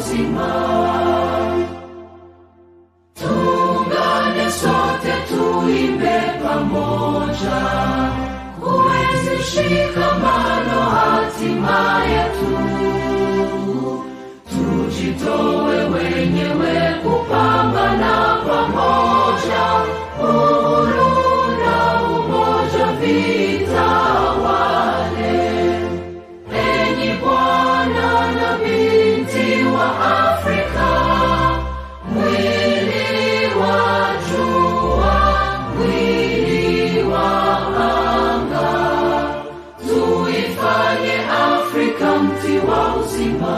uzima. Tuungane sote tuimbe pamoja, kuenzi shikamano hatima yetu. Tujitoe wenyewe kupambana pamoja, uhuru na umoja vitawale. Enyi bwana na binti wa Afrika, mwili wa jua, mwili wa anga, tuifanye Afrika mti wa uzima.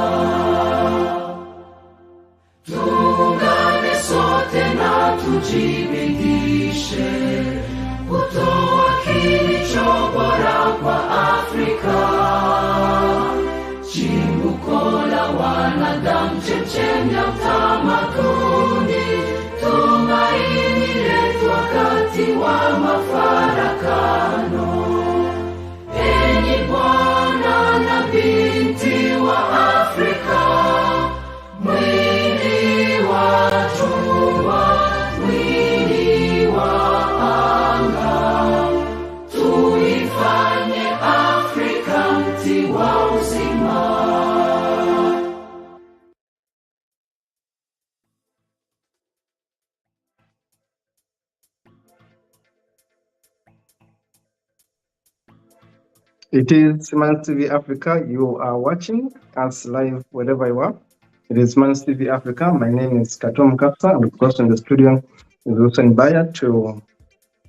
Tuungane sote na tujibidishe kutoa kilicho bora kwa Afrika. Chimbuko la wanadamu, chemchemi ya utamaduni, tumaini letu wakati wa mafarakano. Enyi bwana na binti wa Afrika, mwili wa jua, mwili wa anga, tuifanye Afrika mti wa uzima. It is Man's TV Africa. You are watching us live wherever you are. It is Man's TV Africa. My name is Katom Kapsa, and of course in the studio is Hussein Baya to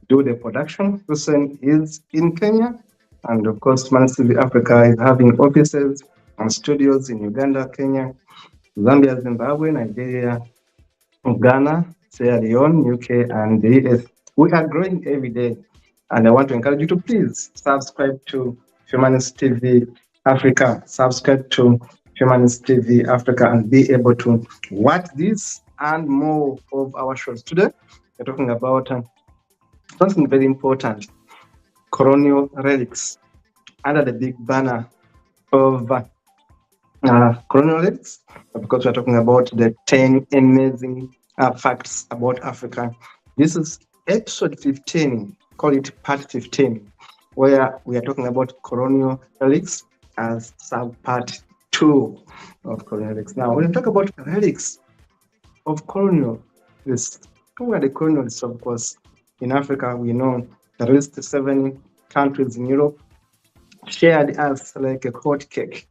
do the production. Hussein is in Kenya, and of course Man's TV Africa is having offices and studios in Uganda, Kenya, Zambia, Zimbabwe, Nigeria, Ghana, Sierra Leone, UK, and the US. We are growing every day, and I want to encourage you to please subscribe to Humanist TV Africa. Subscribe to Humanist TV Africa and be able to watch this and more of our shows. Today, we're talking about something very important: Colonial Relics, under the big banner of Colonial Relics, because we're talking about the 10 amazing facts about Africa. This is episode 15, call it part 15, where we are talking about Colonial Relics as sub-part 2 of Colonial Relics. Now, when we talk about relics of colonial, who are the colonialists? Of course, in Africa, we know at least 7 countries in Europe shared us like a hot cake.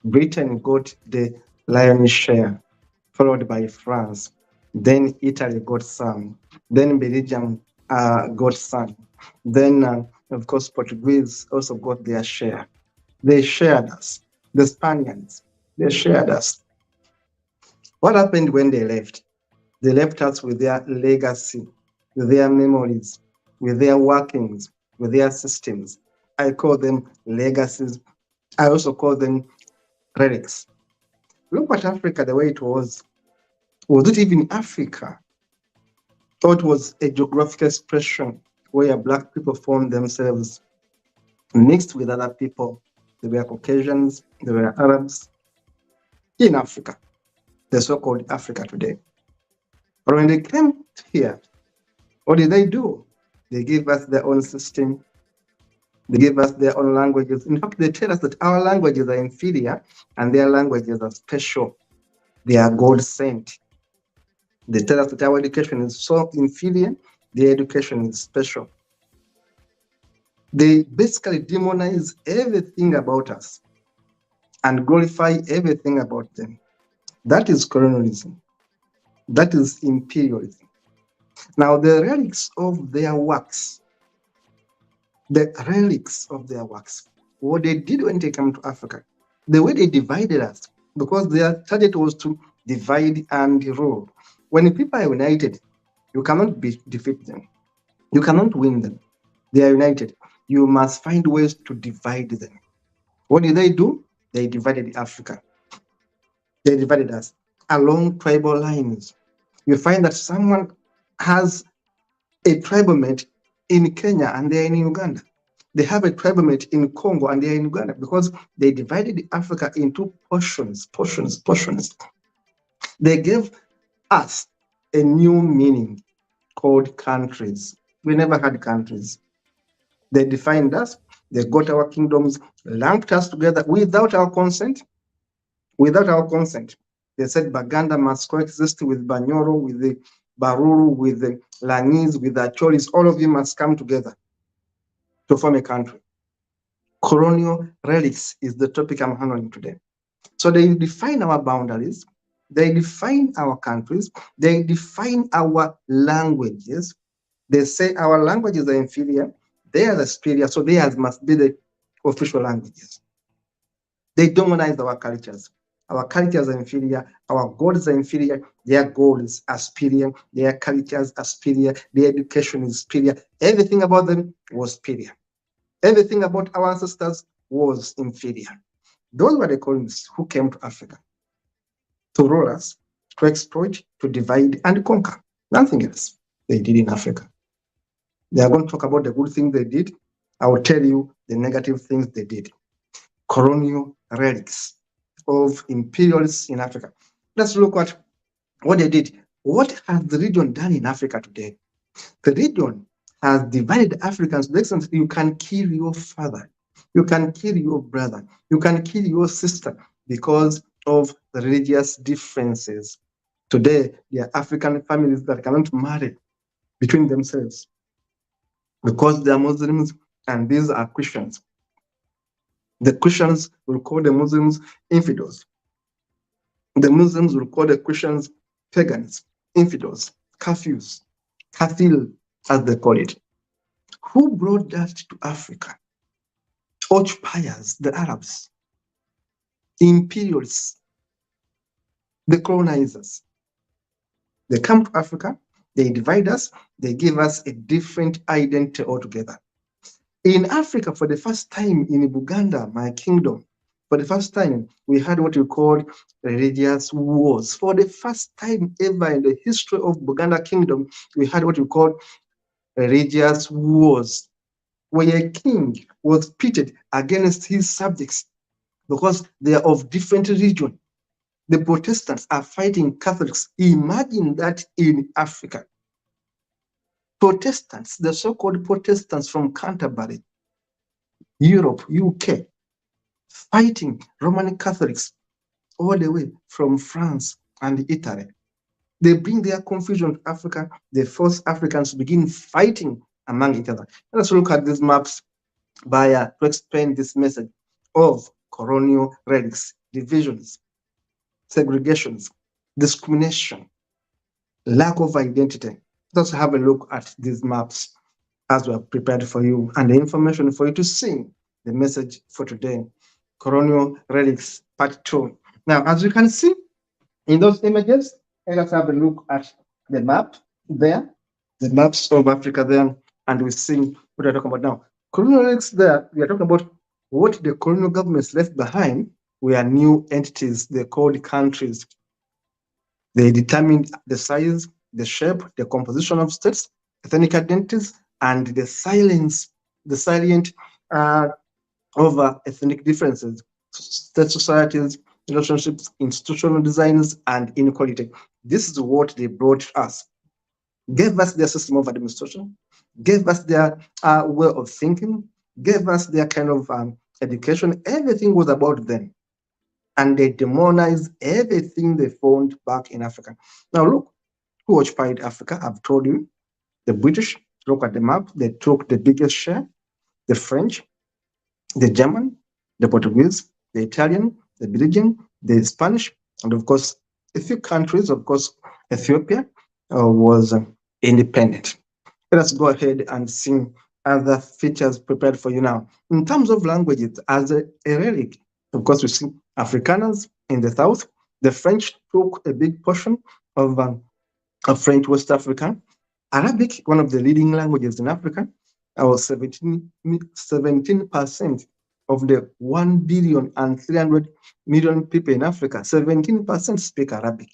Britain got the lion's share, followed by France. Then Italy got some. Then Belgium got some. Then, of course, Portuguese also got their share. They shared us. The Spaniards, they shared us. What happened when they left? They left us with their legacy, with their memories, with their workings, with their systems. I call them legacies. I also call them relics. Look at Africa the way it was. Was it even Africa? Or it was a geographical expression where Black people formed themselves mixed with other people? They were Caucasians, they were Arabs in Africa, the so-called Africa today. But when they came here, what did they do? They gave us their own system. They gave us their own languages. In fact, they tell us that our languages are inferior and their languages are special. They are God sent. They tell us that our education is so inferior, their education is special. They basically demonize everything about us and glorify everything about them. That is colonialism. That is imperialism. Now, the relics of their works, what they did when they came to Africa, the way they divided us, because their target was to divide and rule. When people are united, you cannot defeat them. You cannot win them. They are united. You must find ways to divide them. What did they do? They divided Africa. They divided us along tribal lines. You find that someone has a tribal mate in Kenya and they are in Uganda. They have a tribal mate in Congo and they are in Uganda because they divided Africa into portions. They gave us a new meaning called countries. We never had countries. They defined us, they got our kingdoms, lumped us together without our consent. Without our consent. They said Baganda must coexist with Banyoro, with the Baruru, with the Langese, with the Acholis. All of you must come together to form a country. Colonial relics is the topic I'm handling today. So they define our boundaries, they define our countries, they define our languages. They say our languages are inferior, they are the superior, so theirs must be the official languages. They demonize our cultures. Our cultures are inferior, our gods are inferior, their goals are superior, their cultures are superior, their education is superior. Everything about them was superior. Everything about our ancestors was inferior. Those were the colonists who came to Africa to rule us, to exploit, to divide and conquer. Nothing else they did in Africa. They are going to talk about the good things they did. I will tell you the negative things they did. Colonial relics of imperialists in Africa. Let's look at what they did. What has the region done in Africa today? The region has divided Africans to the extent you can kill your father, you can kill your brother, you can kill your sister because of the religious differences. Today, there are African families that cannot marry between themselves because they are Muslims and these are Christians. The Christians will call the Muslims infidels. The Muslims will call the Christians pagans, infidels, kafirs, kafir, as they call it. Who brought that to Africa? Occupiers, the Arabs, imperialists, the colonizers. They come to Africa, they divide us, they give us a different identity altogether. In Africa, for the first time in Buganda, my kingdom, for the first time, we had what we called religious wars. For the first time ever in the history of Buganda kingdom, we had what we called religious wars, where a king was pitted against his subjects because they are of different region. The Protestants are fighting Catholics. Imagine that in Africa. Protestants, the so-called Protestants from Canterbury, Europe, UK, fighting Roman Catholics all the way from France and Italy. They bring their confusion to Africa. They force Africans to begin fighting among each other. Let's look at these maps to explain this message of colonial relics, divisions, segregations, discrimination, lack of identity. Let's have a look at these maps as we are prepared for you and the information for you to see the message for today. Colonial relics, part 2. Now, as you can see in those images, let's have a look at the map there, the maps of Africa there, and we see what we're talking about now. Colonial relics there, we are talking about what the colonial governments left behind were new entities, they're called countries. They determined the size, the shape, the composition of states, ethnic identities, and the salient over ethnic differences, state societies, relationships, institutional designs, and inequality. This is what they brought us. Gave us their system of administration, gave us their way of thinking, gave us their kind of education. Everything was about them. And they demonized everything they found back in Africa. Now look, who occupied Africa? I've told you, the British. Look at the map, they took the biggest share, the French, the German, the Portuguese, the Italian, the Belgian, the Spanish, and of course, a few countries. Of course, Ethiopia was independent. Let us go ahead and see other features prepared for you now. In terms of languages, as a relic, of course, we see Afrikaners in the south. The French took a big portion of French West Africa. Arabic, one of the leading languages in Africa, was 17% of the 1,300,000,000 people in Africa. 17% speak Arabic.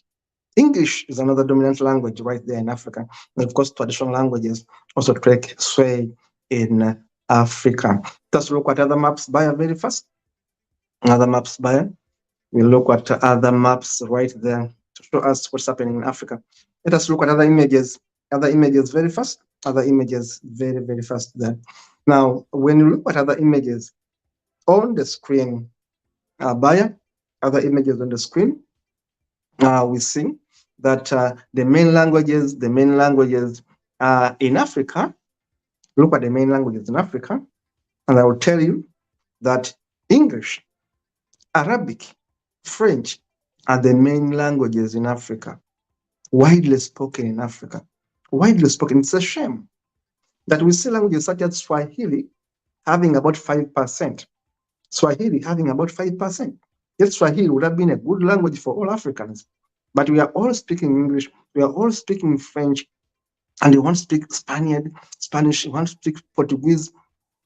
English is another dominant language right there in Africa. And of course, traditional languages also take sway in Africa. Let's look at other maps by very fast. Other maps by. We look at other maps right there. to show us what's happening in Africa. Let us look at other images very fast. Other images very fast there. Now, when you look at other images on the screen, Bayer, other images on the screen, we see that the main languages in Africa, look at the main languages in Africa, and I will tell you that English, Arabic, French are the main languages in Africa, widely spoken in Africa. Widely spoken. It's a shame that we see languages such as Swahili having about 5%. Swahili having about 5%. Yes, Swahili would have been a good language for all Africans, but we are all speaking English, we are all speaking French, and you want to speak Spanish, you want to speak Portuguese.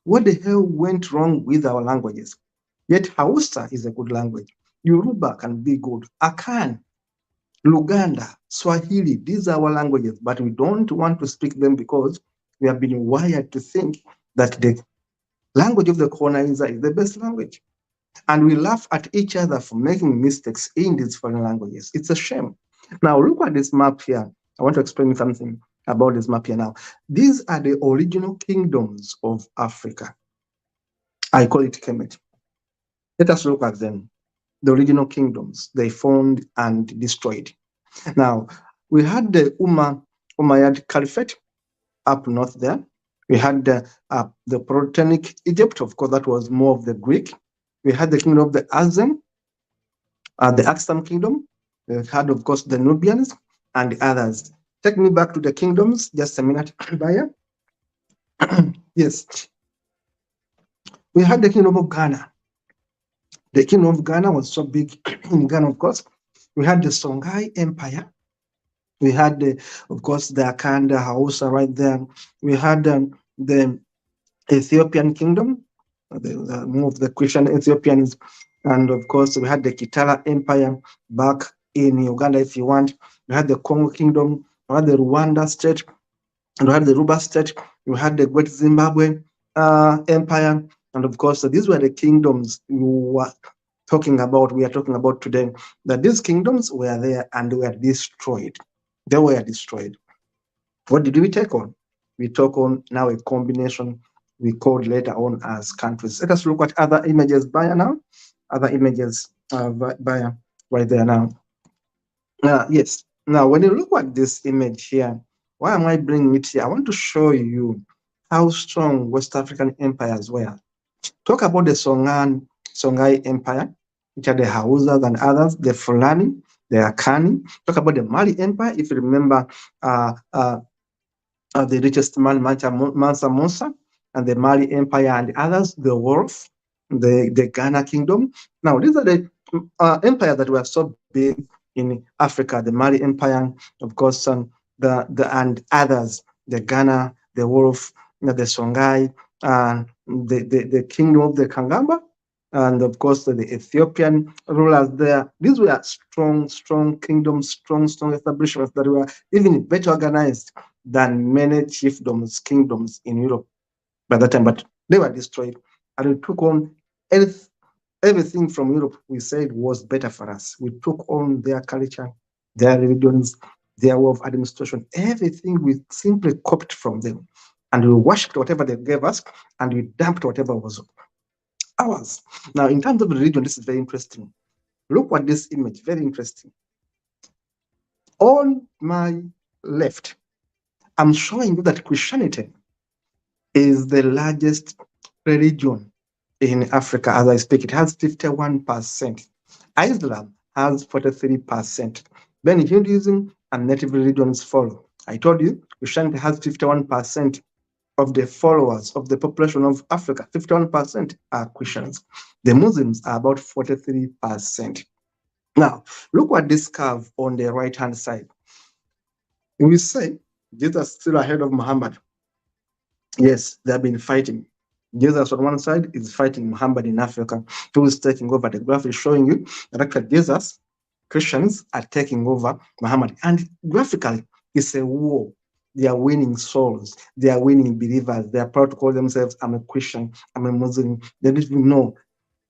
What the hell went wrong with our languages? Yet Hausa is a good language. Yoruba can be good. Akan, Luganda, Swahili, these are our languages, but we don't want to speak them because we have been wired to think that the language of the colonizer is the best language. And we laugh at each other for making mistakes in these foreign languages. It's a shame. Now, look at this map here. I want to explain something about this map here now. These are the original kingdoms of Africa. I call it Kemet. Let us look at them. The original kingdoms they found and destroyed. Now, we had the Umayyad Caliphate up north there. We had the Protenic Egypt, of course, that was more of the Greek. We had the kingdom of the Azem, the Aksum kingdom. We had, of course, the Nubians and the others. Take me back to the kingdoms, just a minute, Bayer. Yes. We had the kingdom of Ghana. The kingdom of Ghana was so big in Ghana, of course. We had the Songhai Empire. We had, of course, the Akanda Hausa right there. We had the Ethiopian kingdom, more of the Christian Ethiopians. And of course, we had the Kitala Empire back in Uganda, if you want. We had the Congo kingdom. We had the Rwanda state. And we had the Ruba state. We had the Great Zimbabwe Empire. And of course, these were the kingdoms we are talking about today, that these kingdoms were there and were destroyed. They were destroyed. What did we take on? We took on now a combination we called later on as countries. Let us look at other images by now. Other images by right there now. Yes. Now, when you look at this image here, why am I bringing it here? I want to show you how strong West African empires were. Talk about the Songhai Empire, which are the Hausas and others, the Fulani, the Akani. Talk about the Mali Empire, if you remember the richest man, Mansa Musa, and the Mali Empire and others, the Wolf, the Ghana Kingdom. Now, these are the empires that were so big in Africa, the Mali Empire, of course, and others, the Ghana, the Wolf, the Songhai, the kingdom of the Kangamba, and of course the Ethiopian rulers there. These were strong kingdoms, strong establishments that were even better organized than many chiefdoms, kingdoms in Europe by that time, but they were destroyed. And we took on everything from Europe we said was better for us. We took on their culture, their religions, their way of administration, everything we simply copied from them. And we worshipped whatever they gave us, and we dumped whatever was ours. Now, in terms of religion, this is very interesting. Look at this image, very interesting. On my left, I'm showing you that Christianity is the largest religion in Africa as I speak. It has 51%. Islam has 43%. Then Hinduism and native religions follow. I told you, Christianity has 51% of the followers of the population of Africa. 51% are Christians. The Muslims are about 43%. Now, look at this curve on the right-hand side. We say Jesus is still ahead of Muhammad. Yes, they have been fighting. Jesus on one side is fighting Muhammad in Africa, who is taking over. The graph is showing you that actually Jesus, Christians are taking over Muhammad. And graphically, it's a war. They are winning souls. They are winning believers. They are proud to call themselves, I'm a Christian, I'm a Muslim. They don't even know.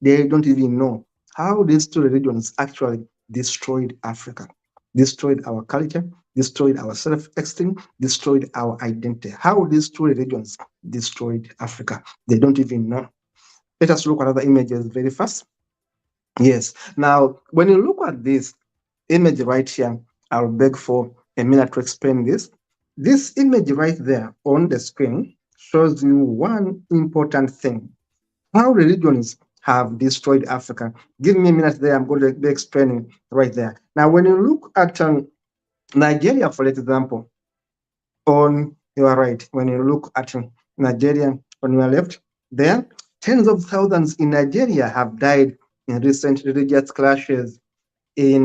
They don't even know how these two religions actually destroyed Africa. destroyed our culture, destroyed our self-esteem, destroyed our identity. How these two religions destroyed Africa, they don't even know. Let us look at other images very fast. Yes. Now, when you look at this image right here, I'll beg for a minute to explain this. This image right there on the screen shows you one important thing: how religions have destroyed Africa. Give me a minute there, I'm going to be explaining right there. Now, when you look at Nigeria, for example, on your right, when you look at Nigeria on your left, there, tens of thousands in Nigeria have died in recent religious clashes in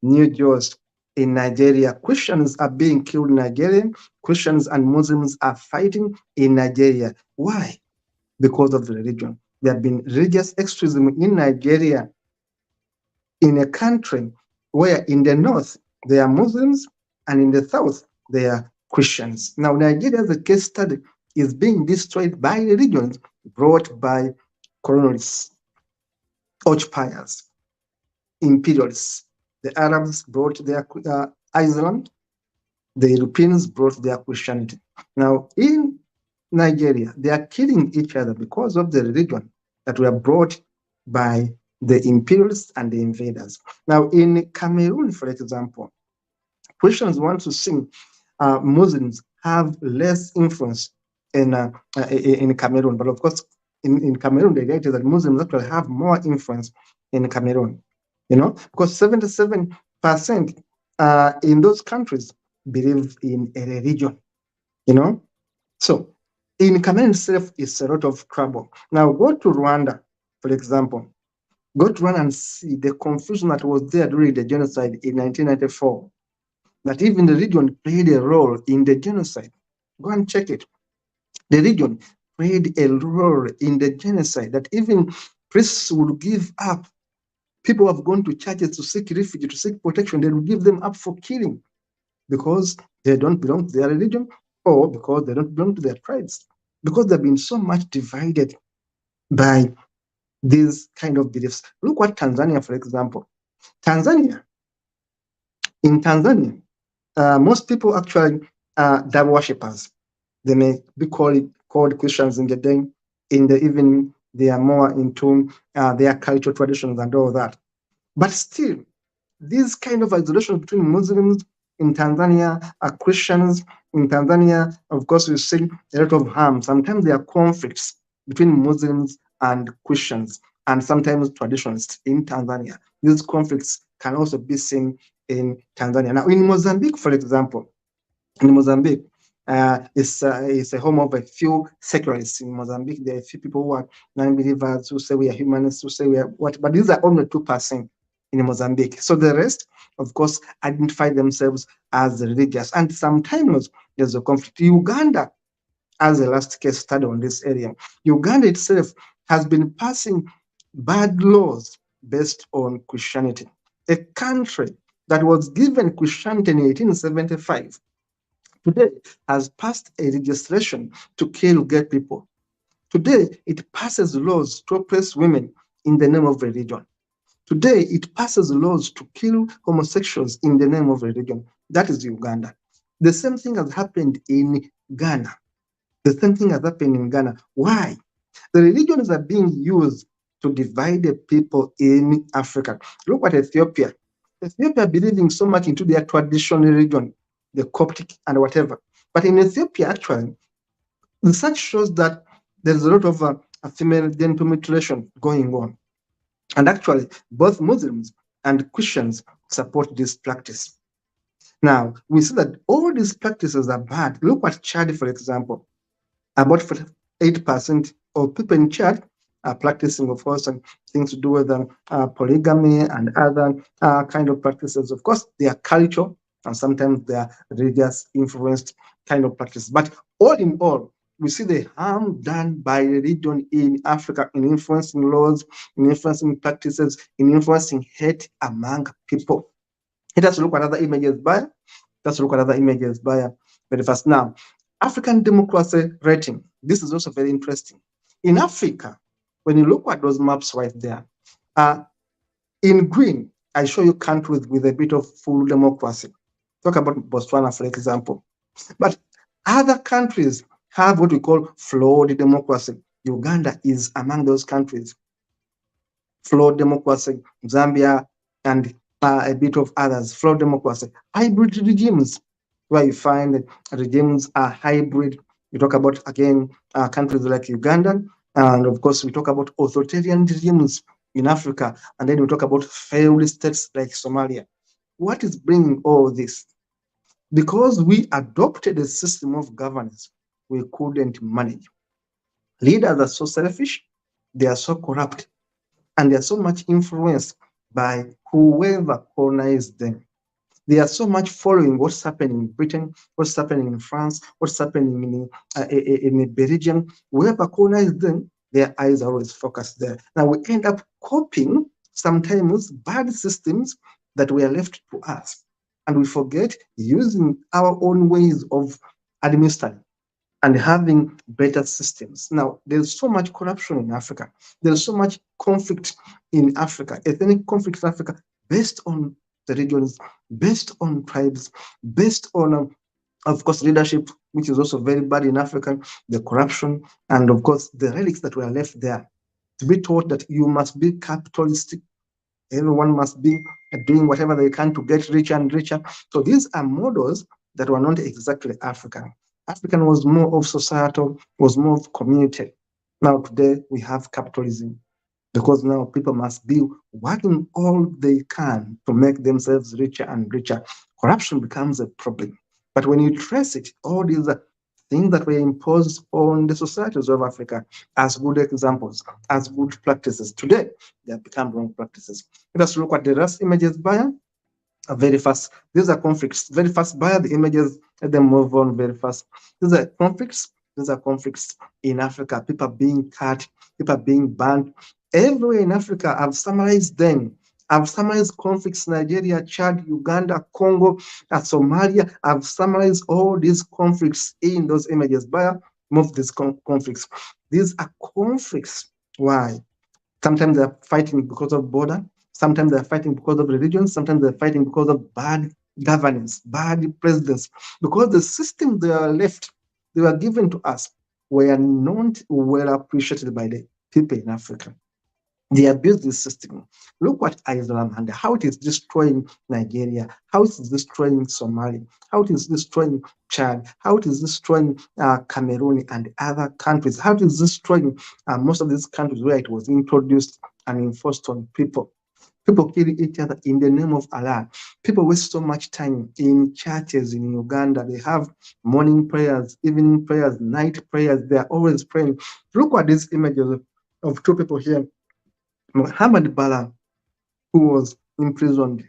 New Jersey, in Nigeria. Christians are being killed in Nigeria. Christians and Muslims are fighting in Nigeria. Why? Because of the religion. There have been religious extremism in Nigeria, in a country where in the north they are Muslims and in the south they are Christians. Now, Nigeria, as a case study, is being destroyed by religions brought by colonialists, occupiers, imperialists. The Arabs brought their Islam, the Europeans brought their Christianity. Now, in Nigeria, they are killing each other because of the religion that were brought by the imperialists and the invaders. Now, in Cameroon, for example, Christians want to see Muslims have less influence in Cameroon. But of course, in Cameroon, the idea is that Muslims actually have more influence in Cameroon, because 77% in those countries believe in a religion, So in Cameroon itself, it's a lot of trouble. Now, go to Rwanda, for example. Go to Rwanda and see the confusion that was there during the genocide in 1994, that even the region played a role in the genocide. Go and check it. The region played a role in the genocide, that even priests would give up. People have gone to churches to seek refuge, to seek protection. They would give them up for killing because they don't belong to their religion, or because they don't belong to their tribes, because they've been so much divided by these kind of beliefs. Look at Tanzania, for example. In Tanzania, most people actually are devil worshippers. They may be called Christians in the day. In the evening, they are more into their cultural traditions and all that. But still, this kind of isolation between Muslims in Tanzania are Christians in Tanzania. Of course, we see a lot of harm. Sometimes there are conflicts between Muslims and Christians, and sometimes traditionalists in Tanzania. These conflicts can also be seen in Tanzania. Now, in Mozambique, for example, it's a home of a few secularists. In Mozambique, there are a few people who are non-believers, who say we are humanists, who say we are what, but these are only 2% in Mozambique. So the rest, of course, identify themselves as religious. And sometimes there's a conflict. Uganda, as a last case study on this area, Uganda itself has been passing bad laws based on Christianity. A country that was given Christianity in 1875 today has passed a legislation to kill gay people. Today, it passes laws to oppress women in the name of religion. Today, it passes laws to kill homosexuals in the name of religion. That is Uganda. The same thing has happened in Ghana. Why? The religions are being used to divide the people in Africa. Look at Ethiopia. Ethiopia believing so much into their traditional religion, the Coptic and whatever. But in Ethiopia, actually, research shows that there's a lot of female genital mutilation going on. And actually, both Muslims and Christians support this practice. Now, we see that all these practices are bad. Look at Chad, for example. About 8% of people in Chad are practicing, of course, things to do with polygamy and other kind of practices. Of course, they are cultural and sometimes they are religious influenced kind of practices. But all in all, we see the harm done by religion in Africa in influencing laws, in influencing practices, in influencing hate among people. Let us look at other images very fast. Now, African democracy rating. This is also very interesting. In Africa, when you look at those maps right there, in green I show you countries with a bit of full democracy. Talk about Botswana, for example. But other countries have what we call flawed democracy. Uganda is among those countries. Flawed democracy, Zambia, and a bit of others. Flawed democracy, hybrid regimes, where you find regimes are hybrid. We talk about, again, countries like Uganda, and of course, we talk about authoritarian regimes in Africa, and then we talk about failed states like Somalia. What is bringing all this? Because we adopted a system of governance we couldn't manage. Leaders are so selfish, they are so corrupt, and they are so much influenced by whoever colonized them. They are so much following what's happening in Britain, what's happening in France, what's happening in Belgium. Whoever colonized them, their eyes are always focused there. Now we end up copying sometimes bad systems that were left to us, and we forget using our own ways of administering and having better systems. Now, there's so much corruption in Africa. There's so much conflict in Africa, ethnic conflict in Africa, based on the regions, based on tribes, based on, of course, leadership, which is also very bad in Africa, the corruption, and of course, the relics that were left there. To be taught that you must be capitalistic, everyone must be doing whatever they can to get richer and richer. So these are models that were not exactly African. African was more of societal, was more of community. Now today we have capitalism, because now people must be working all they can to make themselves richer and richer. Corruption becomes a problem. But when you trace it, all these things that were imposed on the societies of Africa as good examples, as good practices, today they have become wrong practices. Let us look at the last images buyer. Very fast. These are conflicts. Very fast buyer the images. Let them move on very fast. These are conflicts. These are conflicts in Africa. People being cut, people being banned. Everywhere in Africa, I've summarized them. I've summarized conflicts: Nigeria, Chad, Uganda, Congo, Somalia. I've summarized all these conflicts in those images. Buyer, move these conflicts. These are conflicts. Why? Sometimes they're fighting because of border. Sometimes they're fighting because of religion. Sometimes they're fighting because of bad governance, bad presidents. Because the systems they are left, they were given to us, were not well appreciated by the people in Africa. They abuse this system. Look at Islam and how it is destroying Nigeria, how it is destroying Somalia, how it is destroying Chad, how it is destroying Cameroon and other countries, how it is destroying most of these countries where it was introduced and enforced on people. People kill each other in the name of Allah. People waste so much time in churches in Uganda. They have morning prayers, evening prayers, night prayers. They are always praying. Look at these images of two people here. Muhammad Bala, who was imprisoned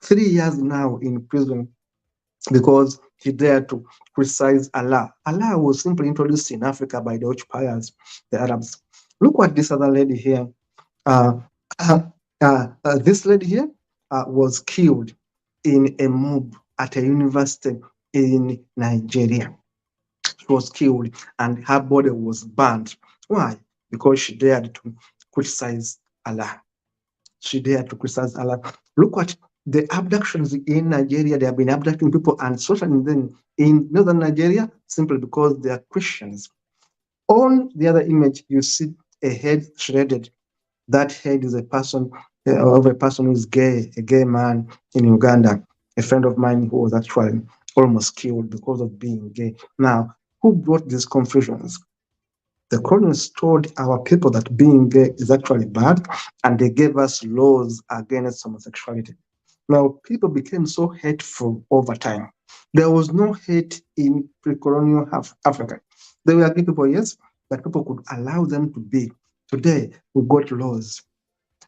3 years now in prison because he dared to criticize Allah. Allah was simply introduced in Africa by the occupiers, the Arabs. Look at this other lady here. This lady here was killed in a mob at a university in Nigeria. She was killed and her body was burned. Why? Because she dared to criticize Allah. She dared to criticize Allah. Look at the abductions in Nigeria. They have been abducting people and sorting them in northern Nigeria simply because they are Christians. On the other image, you see a head shredded. That head is a person of a person who is gay, a gay man in Uganda, a friend of mine who was actually almost killed because of being gay. Now, who brought these confusions? The colonists told our people that being gay is actually bad, and they gave us laws against homosexuality. Now, people became so hateful over time. There was no hate in pre-colonial Africa. There were gay people, yes, but people could allow them to be. Today, we got laws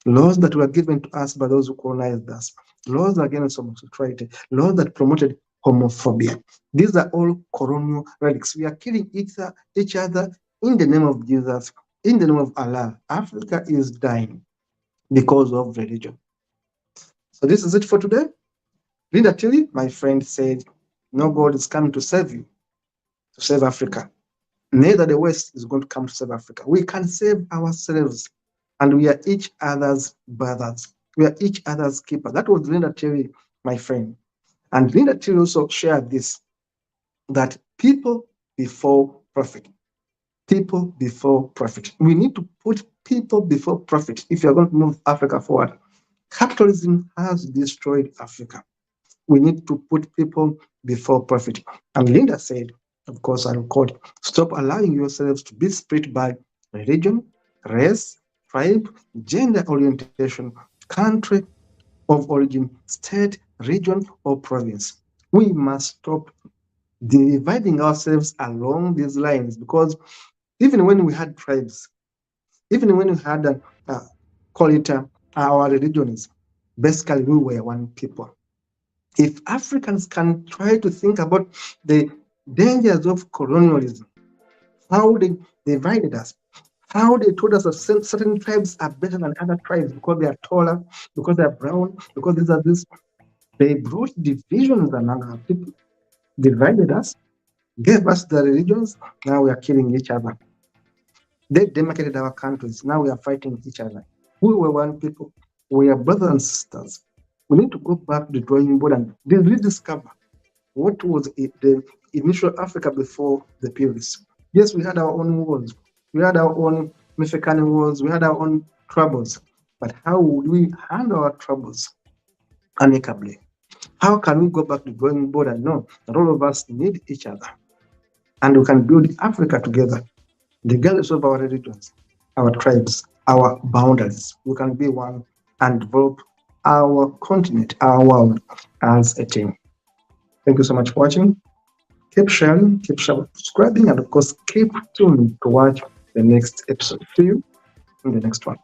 that were given to us by those who colonized us, laws against homosexuality, laws that promoted homophobia. These are all colonial relics. We are killing each other in the name of Jesus, in the name of Allah. Africa is dying because of religion. So this is it for today. Linda Tilly, my friend, said, no God is coming to save you, to save Africa. Neither the West is going to come to save Africa. We can save ourselves, and we are each other's brothers We are each other's keeper. That was Linda Terry, my friend. And Linda Terry also shared this, that people before profit. People before profit. We need to put people before profit if you're going to move Africa forward. Capitalism has destroyed Africa. We need to put people before profit. And Linda said, of course, I'll quote, stop allowing yourselves to be split by religion, race, tribe, gender orientation, country of origin, state, region, or province. We must stop dividing ourselves along these lines, because even when we had tribes, even when we had call it our religions, basically we were one people. If Africans can try to think about the dangers of colonialism, how they divided us, how they told us that certain tribes are better than other tribes because they are taller, because they are brown, because these are this, they brought divisions among our people, divided us, gave us the religions, now we are killing each other. They demarcated our countries, now we are fighting each other. We were one people, we are brothers and sisters. We need to go back to the drawing board and rediscover what was the initial Africa before the pyramids. Yes, we had our own wars, we had our own Mifekani wars, we had our own troubles, but how would we handle our troubles amicably? How can we go back to the drawing board and know that all of us need each other and we can build Africa together, regardless of our religions, our tribes, our boundaries? We can be one and develop our continent, our world as a team. Thank you so much for watching. Keep sharing, keep subscribing, and of course, keep tuned to watch the next episode. See you in the next one.